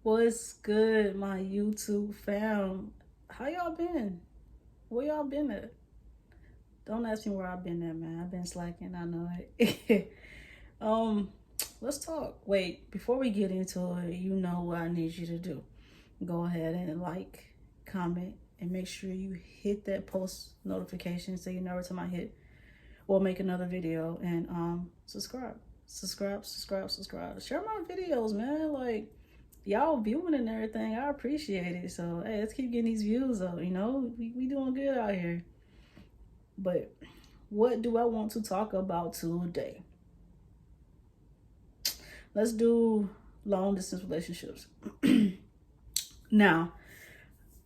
What's good, my YouTube fam? How y'all been? Where y'all been at? Don't ask me where I've been at, man. I've been slacking, I know it. um, let's talk. Wait, before we get into it, you know what I need you to do. Go ahead and like, comment, and make sure you hit that post notification so you know every time I hit or make another video, and subscribe. Subscribe. Share my videos, man. Like, y'all viewing and everything, I appreciate it. So hey, let's keep getting these views up. We doing good out here. But what do I want to talk about today? Let's do long distance relationships. Now,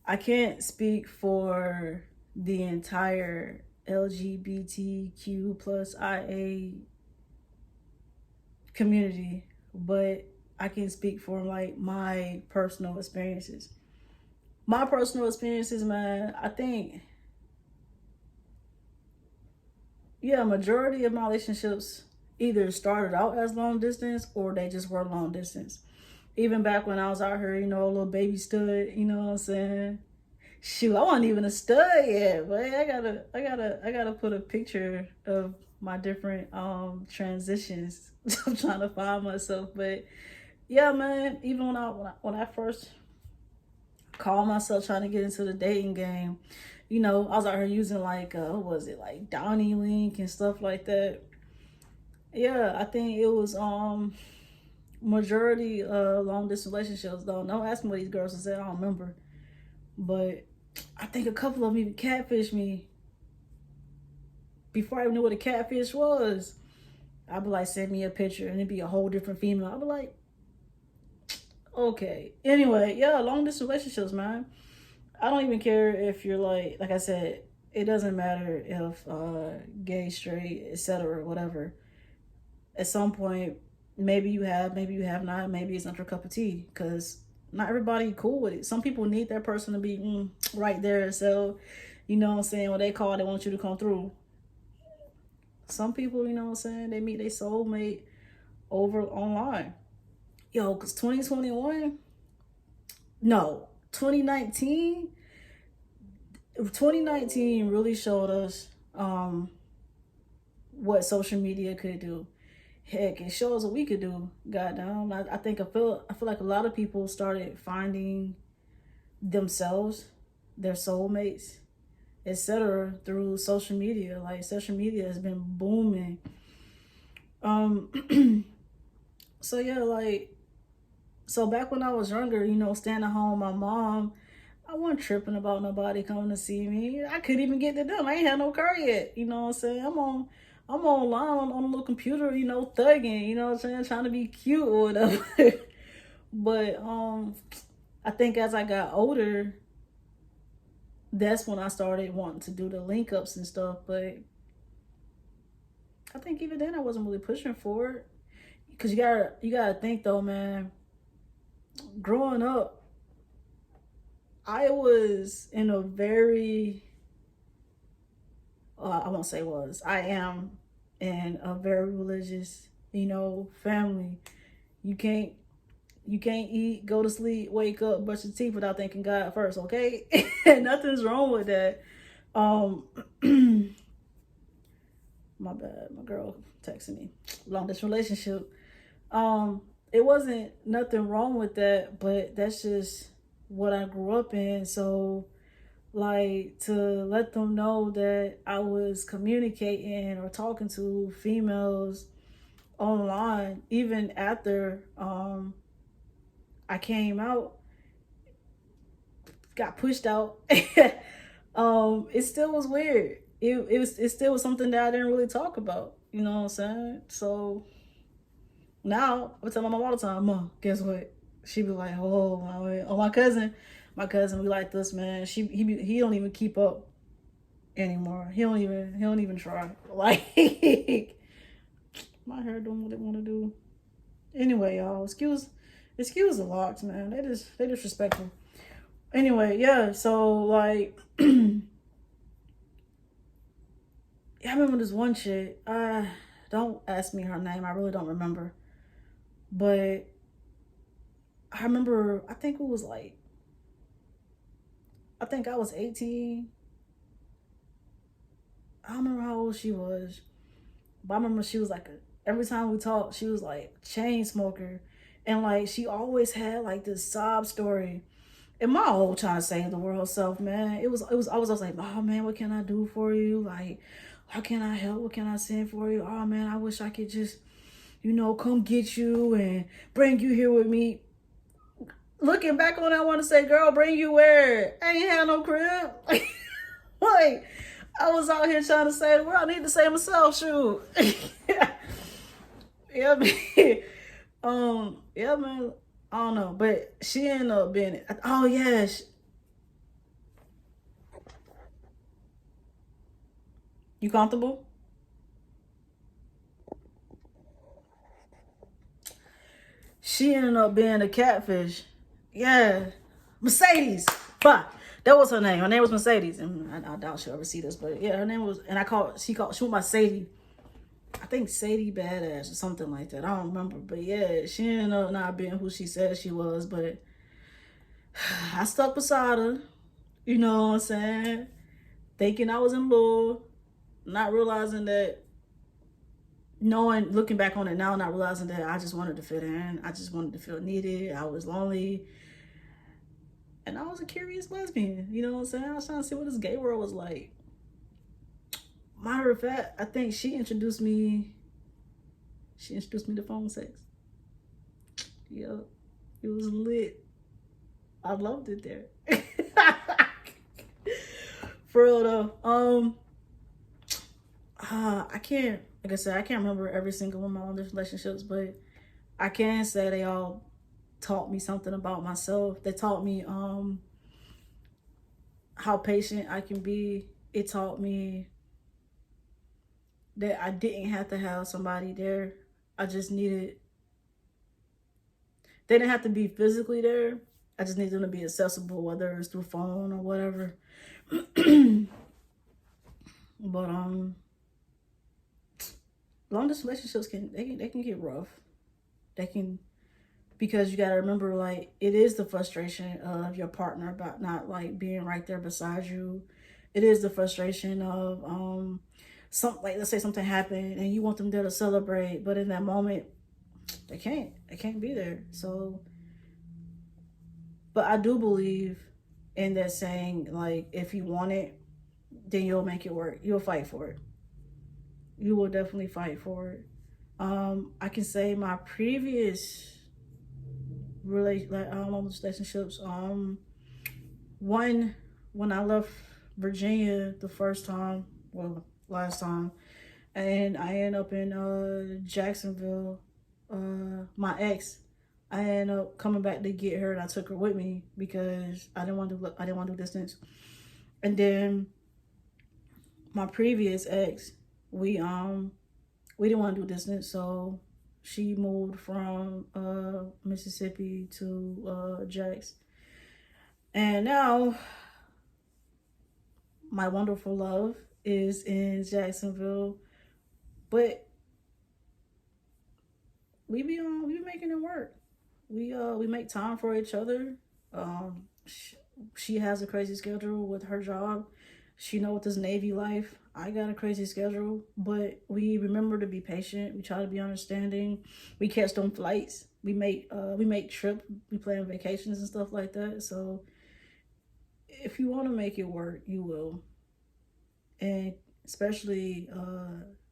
I can't speak for the entire LGBTQ plus IA community, but I can speak for like my personal experiences. My personal experiences, man, I think, yeah, majority of my relationships either started out as long distance or they just were long distance. Even back when I was out here, a little baby stud, you know what I'm saying? Shoot, I wasn't even a stud yet, but I gotta put a picture of my different transitions. I'm trying to find myself, but yeah, man. Even when I first called myself trying to get into the dating game, I was out here using like what was it, like Downy Link and stuff like that. Yeah, I think it was majority long distance relationships though. Don't ask me what these girls said, I don't remember. But I think a couple of them even catfished me before I even knew what a catfish was. I'd be like, send me a picture and it'd be a whole different female. I'd be like, okay. Anyway, yeah, long distance relationships, man. I don't even care if you're like I said, it doesn't matter if gay, straight, etc., whatever. At some point, maybe you have not, maybe it's not your cup of tea, because not everybody cool with it. Some people need that person to be right there. So, you know what I'm saying, when they call, they want you to come through. Some people, you know what I'm saying, they meet their soulmate over online. Yo, because 2021, no, 2019 really showed us what social media could do. Heck, it shows what we could do. Goddamn, I feel like a lot of people started finding themselves, their soulmates, etc., through social media. Like, social media has been booming. Um, so yeah, like, so back when I was younger, staying at home, my mom, I wasn't tripping about nobody coming to see me. I couldn't even get to them. I ain't had no car yet. You know what I'm saying? I'm online on a little computer, thugging, you know what I'm saying, trying to be cute or whatever. But I think as I got older, that's when I started wanting to do the link ups and stuff. But I think even then I wasn't really pushing for it. Cause you gotta think though, man. Growing up, I was in a very I won't say was, I am in a very religious, family. You can't you can't eat, go to sleep, wake up, brush your teeth without thanking God first, okay? Nothing's wrong with that. Um my bad, my girl texting me. Long distance relationship. It wasn't nothing wrong with that, but that's just what I grew up in. So, like, to let them know that I was communicating or talking to females online even after I came out, got pushed out. It still was weird. It still was something that I didn't really talk about, you know what I'm saying? So now I tell my mom all the time, Mom, guess what? She be like, oh, my cousin, we like this, man. He don't even keep up anymore. He don't even try. Like, my hair doing what it want to do. Anyway, y'all, excuse the locks, man. They disrespectful. Anyway, yeah. So like, yeah, I remember this one chick. Don't ask me her name. I really don't remember. But I remember, I think it was like, I think I was 18. I don't remember how old she was, but I remember she was like every time we talked, she was like chain smoker, and like she always had like this sob story. And my whole trying to save the world self, man. I was like, oh man, what can I do for you? Like, how can I help? What can I send for you? Oh man, I wish I could just, come get you and bring you here with me. Looking back on it, I want to say, girl, bring you where? I ain't had no crib. Like, I was out here trying to save the world. I need to save myself, shoot. Yeah, man. Yeah, man. I don't know, but she ended up being. Oh yeah, you comfortable? She ended up being a catfish. Yeah, Mercedes. But that was her name. Her name was Mercedes, and I doubt she'll ever see this. But yeah, her name was, and she went by Sadie. I think Sadie Badass or something like that. I don't remember, but yeah, she ended up not being who she said she was. But I stuck beside her. You know what I'm saying? Thinking I was in love, not realizing that. Looking back on it now, not realizing that I just wanted to fit in. I just wanted to feel needed. I was lonely, and I was a curious lesbian. You know what I'm saying? I was trying to see what this gay world was like. Matter of fact, I think she introduced me. She introduced me to phone sex. Yep, it was lit. I loved it there. For real though. I can't. Like I said, I can't remember every single one of my own relationships, but I can say they all taught me something about myself. They taught me how patient I can be. It taught me that I didn't have to have somebody there. I just needed, they didn't have to be physically there. I just needed them to be accessible, whether it's through phone or whatever. But long distance relationships can get rough. They can, because you gotta remember, like, it is the frustration of your partner about not like being right there beside you. It is the frustration of like, let's say something happened and you want them there to celebrate, but in that moment they can't be there. So, but I do believe in that saying, like, if you want it, then you'll make it work. You'll fight for it. You will definitely fight for it. I can say my previous relationships. One, when I left Virginia the first time, well, last time, and I ended up in Jacksonville. My ex, I ended up coming back to get her, and I took her with me because I didn't want to do distance. And then my previous ex, we didn't want to do distance, so she moved from Mississippi to Jax. And now my wonderful love is in Jacksonville, but we be making it work. We make time for each other. She has a crazy schedule with her job. She know with this Navy life, I got a crazy schedule, but we remember to be patient. We try to be understanding. We catch them flights. We make trip. We plan vacations and stuff like that. So if you want to make it work, you will. And especially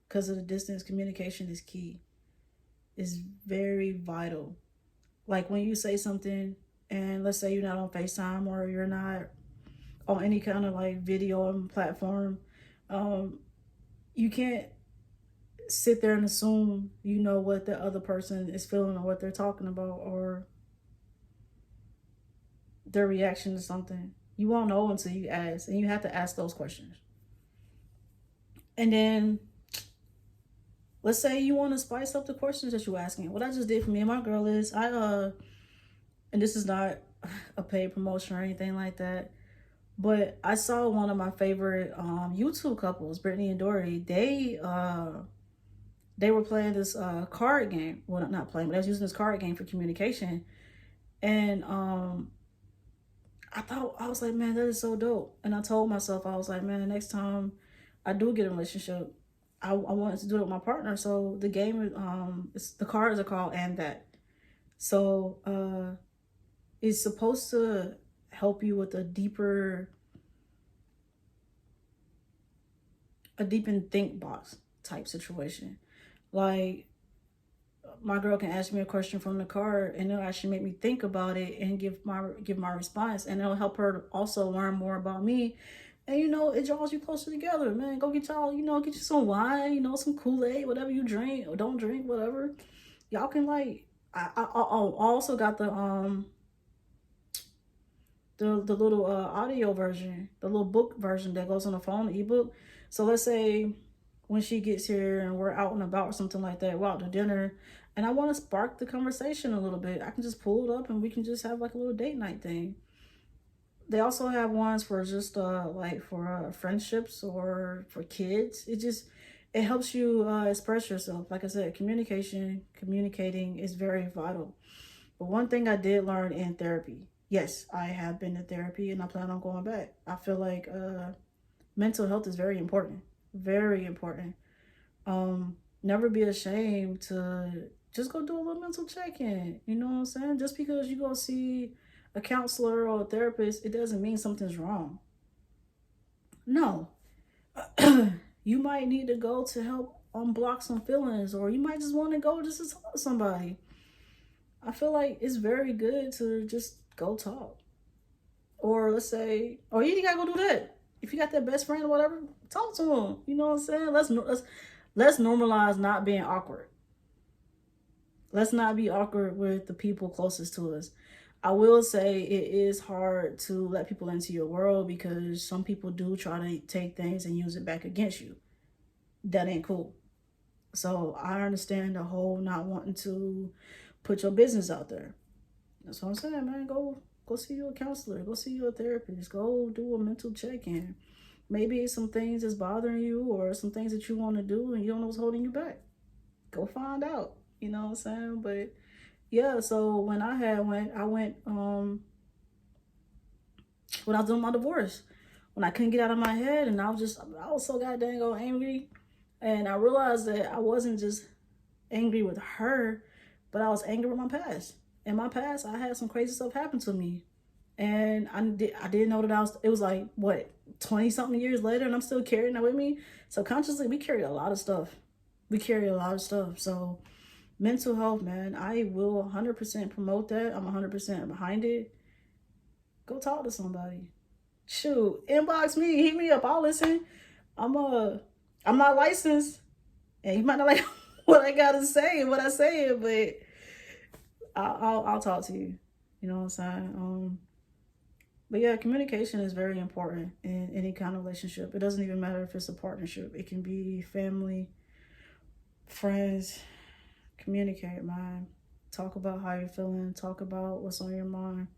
because of the distance, communication is key. It's very vital. Like when you say something, and let's say you're not on FaceTime or you're not on any kind of like video platform, you can't sit there and assume you know what the other person is feeling or what they're talking about or their reaction to something. You won't know until you ask, and you have to ask those questions. And then let's say you want to spice up the questions that you're asking. What I just did for me and my girl is and this is not a paid promotion or anything like that, but I saw one of my favorite YouTube couples, Brittany and Dory. They were playing this card game. Well, not playing, but they was using this card game for communication. And I was like, man, that is so dope. And I told myself, I was like, man, the next time I do get a relationship, I wanted to do it with my partner. So the game, the cards are called And That. So it's supposed to help you with a deep and think box type situation. Like my girl can ask me a question from the card and it'll actually make me think about it and give my response, and it'll help her to also learn more about me. And it draws you closer together, man. Go get y'all, get you some wine, some Kool-Aid, whatever you drink or don't drink, whatever. Y'all can like I also got the little audio version, the little book version that goes on the phone, the ebook. So let's say when she gets here and we're out and about or something like that, we're out to dinner, and I want to spark the conversation a little bit, I can just pull it up and we can just have like a little date night thing. They also have ones for just like for friendships or for kids. It helps you express yourself. Like I said, communicating is very vital. But one thing I did learn in therapy, yes, I have been to therapy and I plan on going back. I feel like mental health is very important. Very important. Never be ashamed to just go do a little mental check-in. You know what I'm saying? Just because you go see a counselor or a therapist, it doesn't mean something's wrong. No. You might need to go to help unblock some feelings, or you might just want to go just to talk to somebody. I feel like it's very good to just go talk. Or let's say, or you ain't gotta go do that. If you got that best friend or whatever, talk to him. You know what I'm saying? Let's normalize not being awkward. Let's not be awkward with the people closest to us. I will say it is hard to let people into your world because some people do try to take things and use it back against you. That ain't cool. So I understand the whole not wanting to put your business out there. That's what I'm saying, man. Go see your counselor. Go see your therapist. Go do a mental check-in. Maybe some things is bothering you or some things that you want to do and you don't know what's holding you back. Go find out. You know what I'm saying? But yeah, so when I went when I was doing my divorce, when I couldn't get out of my head and I was so goddamn angry, and I realized that I wasn't just angry with her, but I was angry with my past. In my past, I had some crazy stuff happen to me, and I didn't know that it was like what 20 something years later, and I'm still carrying that with me. So consciously, we carry a lot of stuff. So mental health, man, I will 100% promote that. I'm 100% behind it. Go talk to somebody. Shoot, inbox me, hit me up. I'll listen. I'm not licensed, and you might not like what I gotta say, what I say, but I'll talk to you. You know what I'm saying? But yeah, communication is very important in any kind of relationship. It doesn't even matter if it's a partnership. It can be family, friends. Communicate, man. Talk about how you're feeling. Talk about what's on your mind.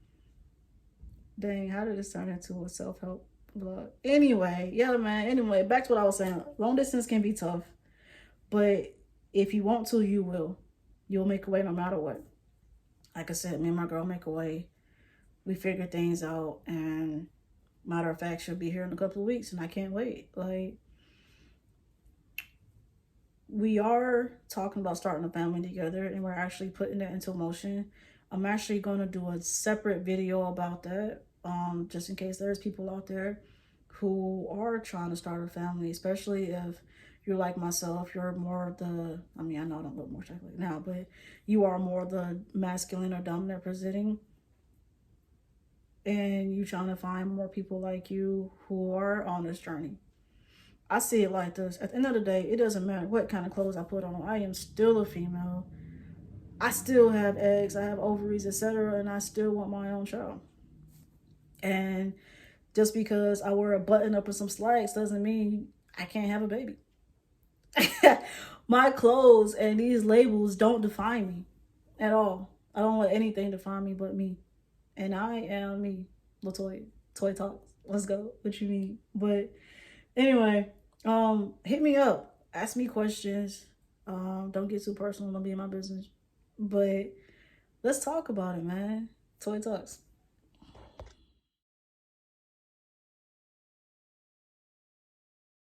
Dang, how did this turn into a self-help vlog? Anyway, yeah, man. Anyway, back to what I was saying. Long distance can be tough, but if you want to, you will. You'll make a way no matter what. Like I said, me and my girl make a way. We figure things out, and matter of fact, she'll be here in a couple of weeks, and I can't wait. Like, we are talking about starting a family together, and we're actually putting that into motion. I'm actually going to do a separate video about that, just in case there's people out there who are trying to start a family, especially if you're like myself. You're more I know I don't look more chocolate now, but you are more the masculine or dominant presenting, and you trying to find more people like you who are on this journey. I see it like this. At the end of the day, it doesn't matter what kind of clothes I put on. I am still a female. I still have eggs, I have ovaries, etc., and I still want my own child. And just because I wear a button up and some slacks doesn't mean I can't have a baby. My clothes and these labels don't define me at all. I don't let anything define me but me. And I am me. Latoya. Toy Talks. Let's go. What you mean? But anyway, hit me up. Ask me questions. Don't get too personal. Don't be in my business. But let's talk about it, man. Toy Talks.